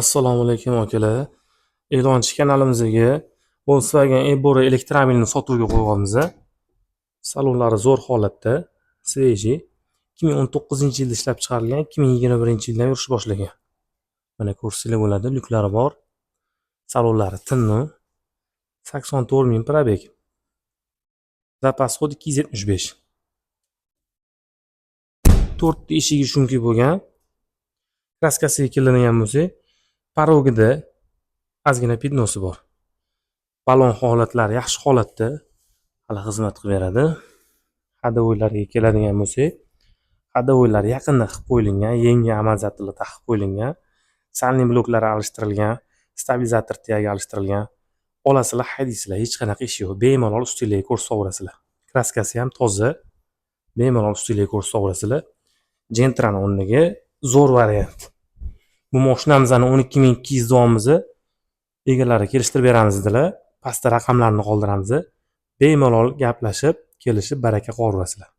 Assalomu alaykum akalar. E'lonchi kanalimizga Volkswagen e-Bora elektromobilni sotuvga qo'yganmiz. Salonlari zo'r holatda, sveji. 2019-yilda ishlab chiqarilgan, 2021-yildan yurish boshlagan. Mana ko'rsanglar bo'ladi, lyuklari bor. Salonlari tinni. 84.000 probeg. Zapas xod 275. 4 ta eshigi shunki bo'lgan. Kraskasiga kelingan bo'lsa, parogida ozgina pidnosi bor. Balon holatlari yaxshi holatda, hali xizmat qilib beradi. Hadovoylarga keladigan bo'lsak, hadovoylar yaqinda qilib qo'yilgan, yangi amazatlar taqib qo'yilgan, salni bloklari alishtirilgan, stabilizator tiyagi alishtirilgan. Olasizlar, haydaysizlar, hech qanaqa ish yo'q. Bemalol ustinglarga ko'rsataverasizlar. Kraskasi ham toza. Bemalol ustinglarga ko'rsataverasizlar. Gentrani o'rniga zo'r variant. Bu mashinamizni 12200 davomimizni egalari kelishtirib beramiz dedilar. Pastda raqamlarni qoldiramiz. Bemalol gaplashib, kelishib baraka qo'yaverasizlar.